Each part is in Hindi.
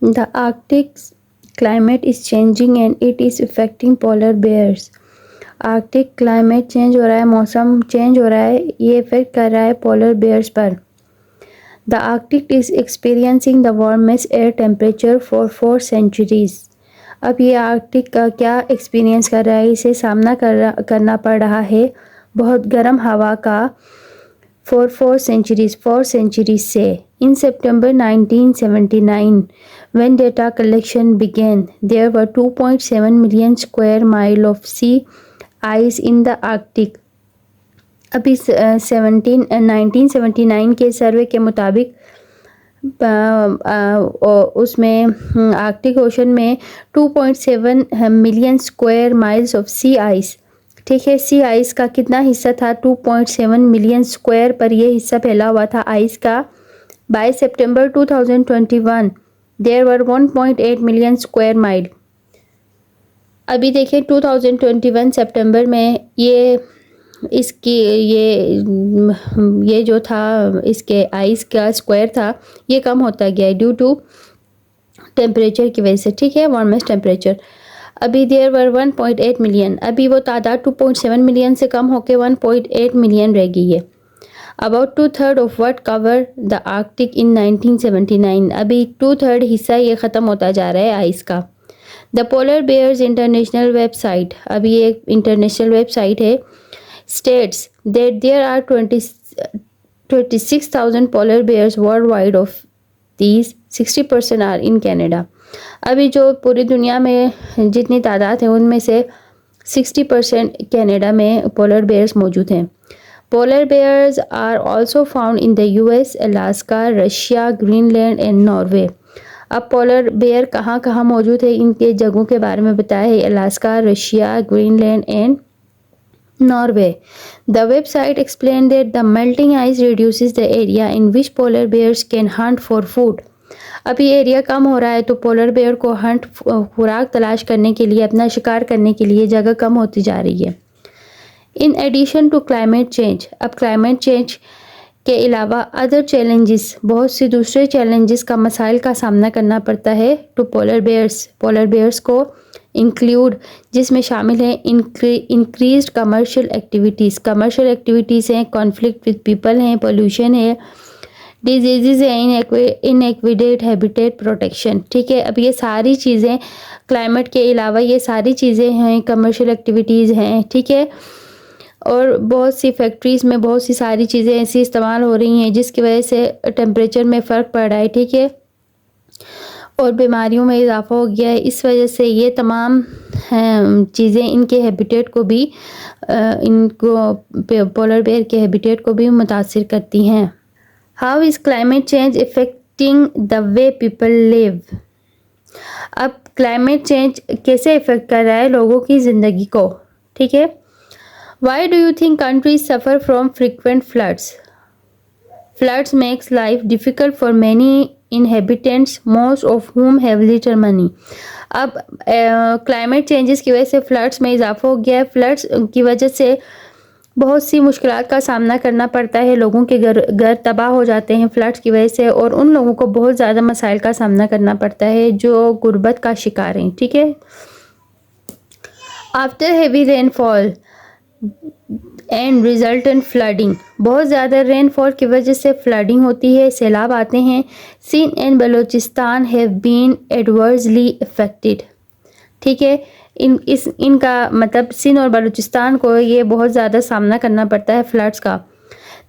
The Arctic climate is changing and it is affecting polar bears. Arctic climate change हो रहा है, मौसम चेंज हो रहा है, ये इफेक्ट कर रहा है पोलर बेयर्स पर. The Arctic is experiencing the warmest air temperature for 4 centuries. अब ये आर्कटिक का क्या एक्सपीरियंस कर रहा है, इसे सामना करना पड़ रहा है बहुत गर्म हवा का for 4 centuries से. In September 1979, when data collection began, there were 2.7 million square miles of sea ice in the Arctic. अभी 1979 के सर्वे के मुताबिक उसमें आर्कटिक ओशन में 2.7 million square miles of sea ice. ठीक है, सी आइस का कितना हिस्सा था? 2.7 मिलियन स्क्वायर पर यह हिस्सा फैला हुआ था आइस का. By September 2021 there were 1.8 million square mile. अभी देखिए 2021 सितंबर में ये जो था इसके आइस का स्क्वायर था ये कम होता गया है ड्यू टू टेम्परेचर की वजह से. ठीक है, वार्मेस्ट टेम्परेचर. अभी देयर वर 1.8 मिलियन, अभी वो तादाद 2.7 मिलियन से कम होकर 1.8 मिलियन रह गई है. About 2/3 of what cover the Arctic in 1979, अभी 2/3 हिस्सा ये ख़त्म होता जा रहा है आइस का. The polar bears international website, अभी ये एक इंटरनेशनल वेबसाइट है, states that there are 26,000 polar bears worldwide. Of these 60% are in Canada. अभी जो पूरी दुनिया में जितनी तादाद है उनमें से 60% कनाडा में पोलर बेयर्स मौजूद हैं. Polar bears are also found in the US, Alaska, Russia, Greenland and Norway. अब पोलर बेयर कहाँ कहाँ मौजूद है इनके जगहों के बारे में बताया है, Alaska, Russia, Greenland and Norway. The website explained that the melting ice reduces the area in which polar bears can hunt for food. अभी एरिया कम हो रहा है तो पोलर बेयर को खुराक तलाश करने के लिए, अपना शिकार करने के लिए जगह कम होती जा रही है. In addition to climate change, अब क्लाइमेट चेंज के अलावा अदर चैलेंजेस, बहुत सी दूसरे चैलेंजेस का मसाइल का सामना करना पड़ता है टू पोलर बेयर्स को इंक्लूड, जिसमें शामिल है इंक्रीज्ड कमर्शियल एक्टिविटीज़ हैं, कॉन्फ्लिक्ट विद पीपल हैं, पोल्यूशन है, डिजीज़ है, इनएक्विडेट हैबिटेट प्रोटेक्शन. ठीक है, अब ये सारी चीज़ें क्लाइमेट के अलावा ये सारी चीज़ें हैं, कमर्शियल एक्टिविटीज़ हैं. ठीक है, और बहुत सी फैक्ट्रीज़ में बहुत सी सारी चीज़ें ऐसी इस्तेमाल हो रही हैं जिसकी वजह से टेम्परेचर में फ़र्क पड़ रहा है. ठीक है, और बीमारियों में इजाफा हो गया है. इस वजह से ये तमाम चीज़ें इनके हैबिटेट को भी पोलर बेयर के हैबिटेट को भी मुतासिर करती हैं. How is climate change affecting the way people live. अब क्लाइमेट चेंज कैसे इफ़ेक्ट कर रहा है लोगों की ज़िंदगी को. ठीक है, why do you think countries suffer from frequent floods makes life difficult for many inhabitants, most of whom have little money. अब क्लाइमेट चेंजेस की वजह से फ्लड्स में इजाफा हो गया है. फ्लड्स की वजह से बहुत सी मुश्किलात का सामना करना पड़ता है, लोगों के घर तबाह हो जाते हैं फ्लड्स की वजह से, और उन लोगों को बहुत ज़्यादा मसाइल का सामना करना पड़ता है जो गुर्बत का शिकार हैं. ठीक है, after heavy rainfall and resultant flooding, बहुत ज़्यादा रेनफॉल की वजह से फ्लडिंग होती है, सैलाब आते हैं. Sindh and Balochistan have been adversely affected. ठीक है, इनका मतलब सिंध और बलूचिस्तान को ये बहुत ज़्यादा सामना करना पड़ता है फ्लड्स का.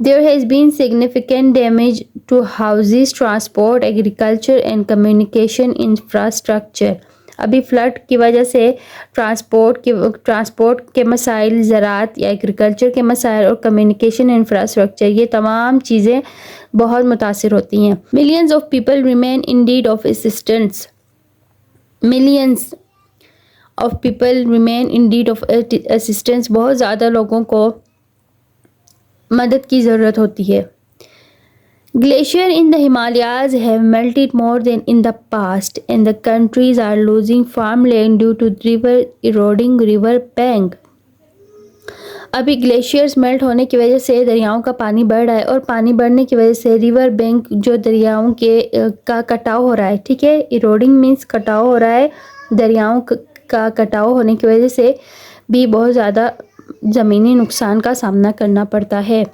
There has been significant damage to houses, transport, agriculture and communication infrastructure. अभी फ्लड की वजह से ट्रांसपोर्ट के मसाइल, ज़राअत या एग्रीकल्चर के मसाइल और कम्युनिकेशन इंफ्रास्ट्रक्चर, ये तमाम चीज़ें बहुत मुतासिर होती हैं. Millions of people remain in need of assistance. Millions of people remain in need of assistance, बहुत ज़्यादा लोगों को मदद की ज़रूरत होती है. Glaciers in the Himalayas have melted more than in the past, and the countries are losing farmland due to river eroding river bank. अभी ग्लेशियर्स मेल्ट होने की वजह से दरियाओं का पानी बढ़ रहा है और पानी बढ़ने की वजह से रिवर बैंक जो दरियाओं के का कटाव हो रहा है, ठीक है। इरोडिंग मीन्स कटाव हो रहा है। दरियाओं का कटाव होने की वजह से भी बहुत ज़्यादा ज़मीनी नुकसान का सामना करना पड़ता है।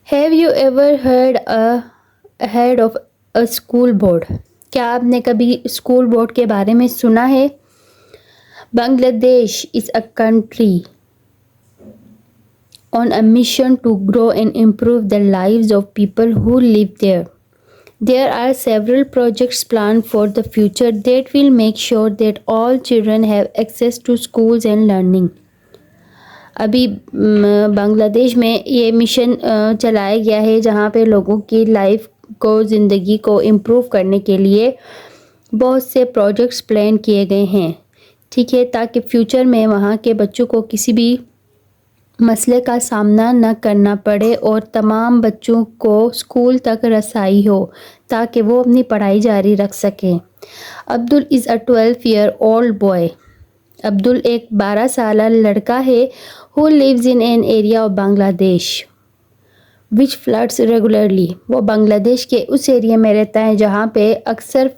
Have you ever heard of a school board? क्या आपने कभी स्कूल बोर्ड के बारे में सुना है? Bangladesh is a country on a mission to grow and improve the lives of people who live there. There are several projects planned for the future that will make sure that all children have access to schools and learning. अभी बांग्लादेश में ये मिशन चलाया गया है जहाँ पे लोगों की लाइफ को, ज़िंदगी को इम्प्रूव करने के लिए बहुत से प्रोजेक्ट्स प्लान किए गए हैं, ठीक है, ताकि फ्यूचर में वहाँ के बच्चों को किसी भी मसले का सामना न करना पड़े और तमाम बच्चों को स्कूल तक रसाई हो ताकि वो अपनी पढ़ाई जारी रख सकें। Abdul is a 12-year old boy. Abdul एक 12 साल लड़का है who lives in an area of Bangladesh which floods regularly. वो बांग्लादेश के उस एरिया में रहता है जहाँ पे अक्सर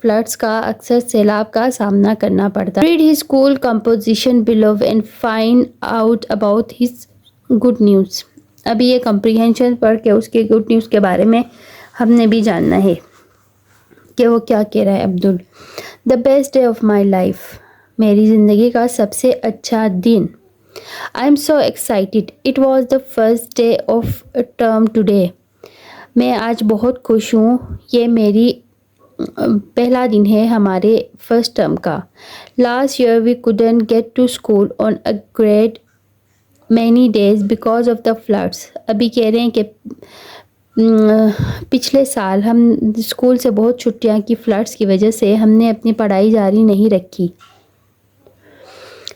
सैलाब का सामना करना पड़ता है। Read his school composition below and find out about his good news. अभी ये कंप्रीहेंशन पढ़ के उसके गुड न्यूज़ के बारे में हमने भी जानना है कि वो क्या कह रहा है। Abdul, the best day of my life, मेरी ज़िंदगी का सबसे अच्छा दिन। I am so excited, it was the first day of term today. मैं आज बहुत खुश हूँ, ये मेरी पहला दिन है हमारे फर्स्ट टर्म का। Last year we couldn't get to school on a great many days because of the floods. अभी कह रहे हैं कि पिछले साल हम स्कूल से बहुत छुट्टियां की, फ्लड्स की वजह से हमने अपनी पढ़ाई जारी नहीं रखी।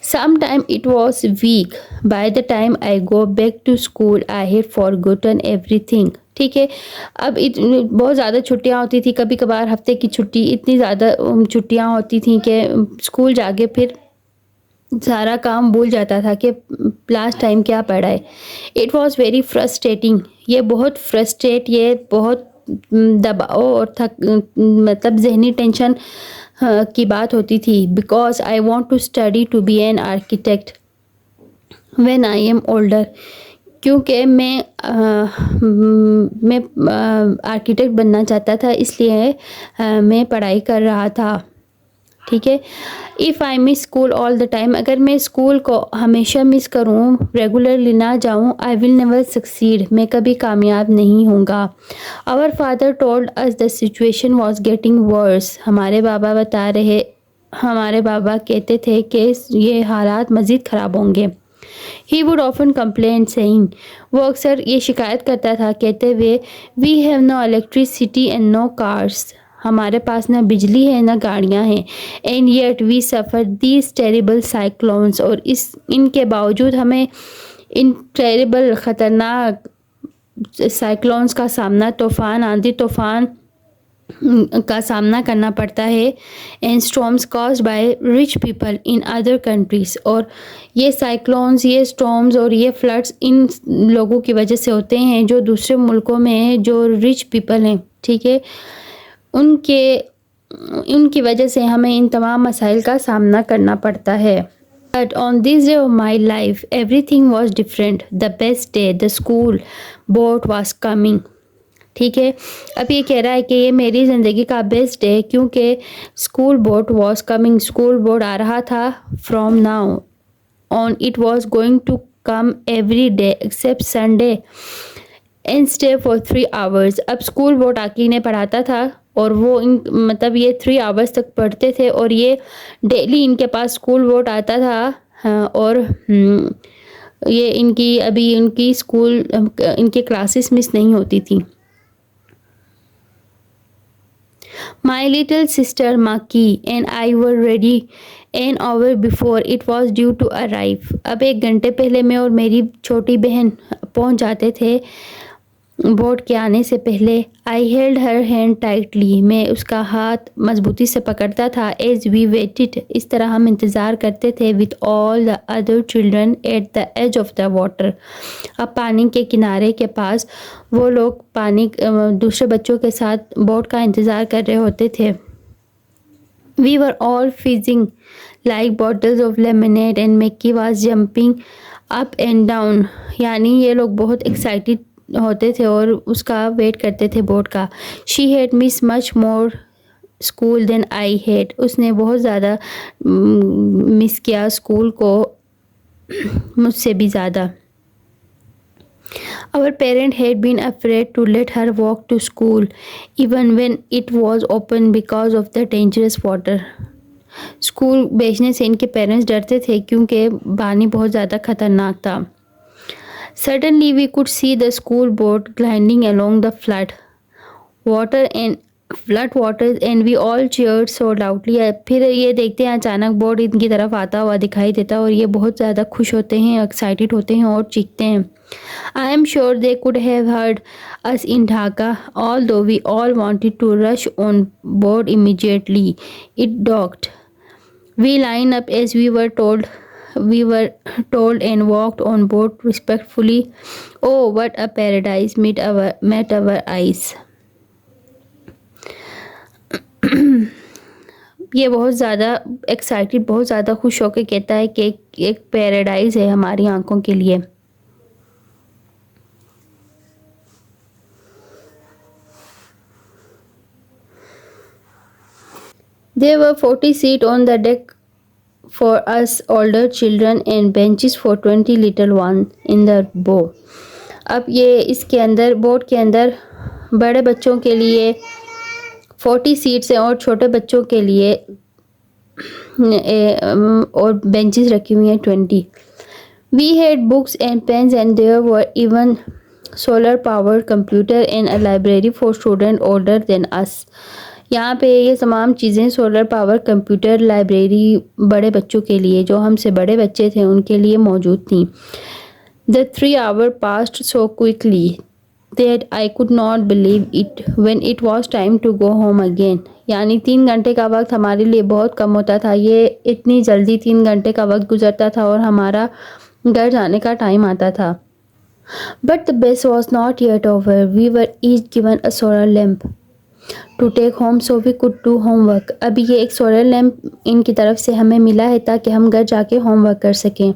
Sometime it was week. By the time I go back to school, I had forgotten everything. ठीक है, अब बहुत ज़्यादा छुट्टियाँ होती थी, कभी कभार हफ्ते की छुट्टी, इतनी ज़्यादा छुट्टियाँ होती थी कि स्कूल जाके फिर सारा काम भूल जाता था कि लास्ट टाइम क्या पढ़ा है। इट वॉज़ वेरी फ्रस्ट्रेटिंग, ये बहुत दबाव और मतलब जहनी टेंशन की बात होती थी। Because I want to study to be an architect when I am older, क्योंकि मैं आर्किटेक्ट बनना चाहता था, इसलिए मैं पढ़ाई कर रहा था, ठीक है। If I miss school all the time, अगर मैं स्कूल को हमेशा मिस करूँ, रेगुलरली ना जाऊँ, आई विल नेवर सक्सीड, मैं कभी कामयाब नहीं होऊंगा। Our father told us the situation was getting worse. हमारे बाबा कहते थे कि ये हालात मज़ीद ख़राब होंगे। He would often complain saying, वो अक्सर ये शिकायत करता था कहते हुए, we have no electricity and no cars, हमारे पास ना बिजली है ना गाड़ियाँ हैं। And yet we suffer these terrible cyclones, और इनके बावजूद हमें इन टेरिबल ख़तरनाक साइक्लोन्स का सामना, तूफ़ान, आंधी तूफ़ान का सामना करना पड़ता है। And storms caused by rich people in other countries, और ये साइक्लोन्स, ये स्टॉर्म्स और ये फ्लड्स इन लोगों की वजह से होते हैं जो दूसरे मुल्कों में हैं, जो रिच पीपल हैं, ठीक है। उनकी वजह से हमें इन तमाम मसाइल का सामना करना पड़ता है। But on this day of my life everything was different, the best day, the school board was coming, ठीक है। अब ये कह रहा है कि ये मेरी ज़िंदगी का बेस्ट डे, क्योंकि school board was coming, school board आ रहा था। From now on it was going to come every day except Sunday and stay for 3 hours। अब स्कूल बोर्ड आके इन्हें पढ़ाता था और वो मतलब ये 3 hours तक पढ़ते थे, और ये डेली इनके पास स्कूल बोर्ड आता था। हाँ, और ये इनकी क्लासेस मिस नहीं होती थी। My little sister Maki and I were ready an hour before it was due to arrive। अब 1 घंटे पहले मैं और मेरी छोटी बहन पहुंच जाते थे बोर्ड के आने से पहले I held her hand tightly, मैं उसका हाथ मजबूती से पकड़ता था। एज वी वेटेड, इस तरह हम इंतज़ार करते थे। With all the other children at the edge of the water, अब पानी के किनारे के पास वो लोग पानी दूसरे बच्चों के साथ बोट का इंतज़ार कर रहे होते थे। We were all fizzing like bottles of lemonade and Mackie was jumping up and down, यानी ये लोग बहुत एक्साइटेड होते थे और उसका वेट करते थे बोट का। She had missed much more school than I had, उसने बहुत ज़्यादा मिस किया स्कूल को मुझसे भी ज़्यादा। Our parent had been afraid to let her walk to school even when it was open because of the dangerous water. School भेजने से इनके पेरेंट्स डरते थे क्योंकि पानी बहुत ज़्यादा खतरनाक था। Suddenly we could see the school boat gliding along the flood waters and we all cheered so loudly. फिर ये देखते हैं अचानक बोट इनकी तरफ आता हुआ दिखाई देता और ये बहुत ज़्यादा खुश होते हैं, एक्साइटेड होते हैं और चीखते हैं। I am sure they could have heard us in Dhaka, although we all wanted to rush on board immediately. It docked. We lined up as we were told. We were told and walked on board respectfully. Oh, what a paradise met our eyes. ये बहुत ज़्यादा एक्साइटेड, बहुत ज़्यादा खुश होकर कहता है कि एक पैराडाइज है हमारी आंखों के लिए। There were 40 seats on the deck for us older children and benches for 20 little ones in the bow. अब ये इसके अंदर बोट के अंदर बड़े बच्चों के लिए 40 सीट्स हैं और छोटे बच्चों के लिए और बेंचेस रखी हुई हैं 20. We had books and pens and there were even solar powered computer and a library for students older than us. यहाँ पे ये तमाम चीज़ें सोलर पावर कंप्यूटर लाइब्रेरी बड़े बच्चों के लिए जो हमसे बड़े बच्चे थे उनके लिए मौजूद थी। The 3 hours passed so quickly that I could not believe it when it was time to go home again. यानी 3 घंटे का वक्त हमारे लिए बहुत कम होता था, ये इतनी जल्दी 3 घंटे का वक्त गुजरता था और हमारा घर जाने का टाइम आता था। But the best was not yet over. We were each given a solar lamp to take home so we could do homework. अभी ये एक सोलर लैम्प इनकी तरफ से हमें मिला है ताकि हम घर जाके होमवर्क कर सकें।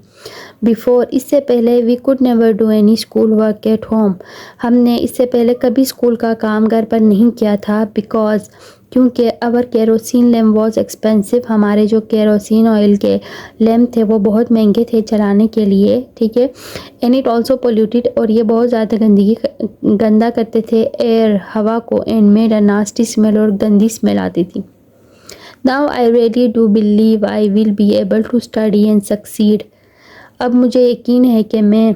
बिफोर, इससे पहले we could never do any school work at home, हमने इससे पहले कभी स्कूल का काम घर पर नहीं किया था। बिकॉज, क्योंकि अवर केरोसिन लैम्प वॉज एक्सपेंसिव, हमारे जो केरोसिन ऑयल के लैम्प थे वो बहुत महंगे थे चलाने के लिए, ठीक है। एंड इट ऑल्सो पोल्यूटेड, और ये बहुत ज़्यादा गंदा करते थे एयर, हवा को, and made a nasty smell, और गंदी स्मेल आती थी। Now I really do believe I will be able to study and succeed, अब मुझे यकीन है कि मैं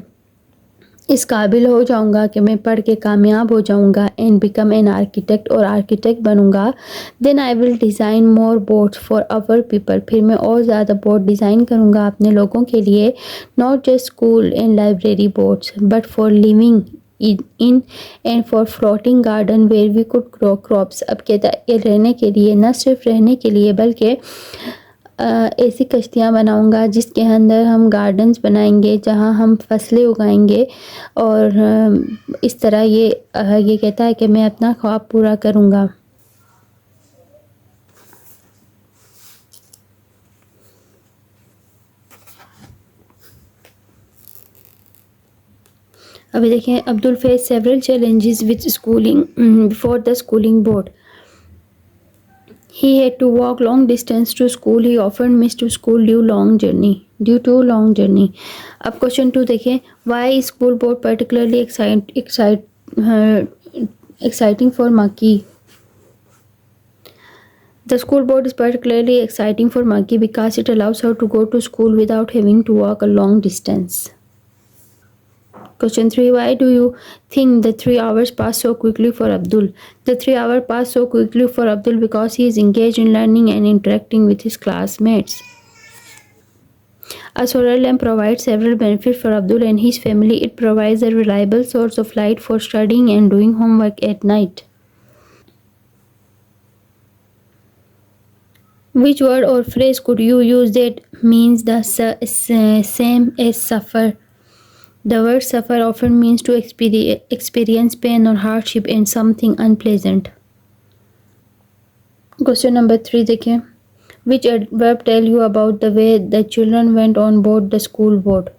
इस काबिल हो जाऊंगा कि मैं पढ़ के कामयाब हो जाऊंगा एंड बिकम एन आर्किटेक्ट, और आर्किटेक्ट बनूंगा। Then I will design more boats for our people, फिर मैं और ज़्यादा बोट डिज़ाइन करूंगा अपने लोगों के लिए। Not just school and library boats but for living in and for floating garden where we could grow crops. अब कहता है रहने के लिए, न सिर्फ रहने के लिए बल्कि ऐसी कश्तियाँ बनाऊंगा जिसके अंदर हम गार्डन्स बनाएंगे जहाँ हम फसलें उगाएंगे, और इस तरह ये कहता है कि मैं अपना ख्वाब पूरा करूँगा। अभी देखें, Abdul face several challenges with schooling before the schooling board. He had to walk long distance to school. He often missed to school due to long journey. अब क्वेश्चन 2 देखें, why is school board particularly exciting for Maki? The school board is particularly exciting for Maki because it allows her to go to school without having to walk a long distance. Question 3, why do you think the 3 hours pass so quickly for Abdul? The 3 hours pass so quickly for Abdul because he is engaged in learning and interacting with his classmates. A solar lamp provides several benefits for Abdul and his family. It provides a reliable source of light for studying and doing homework at night. Which word or phrase could you use that means the same as suffer? The word suffer often means to experience pain or hardship and something unpleasant. Question number 3 देखिए. Which adverb tell you about the way the children went on board the school boat?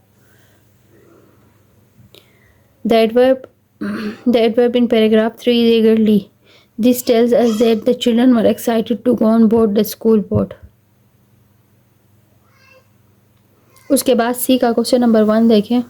The adverb, the adverb in paragraph 3 is eagerly. This tells us that the children were excited to go on board the school boat. उसके बाद सी का क्वेश्चन नंबर 1 देखें.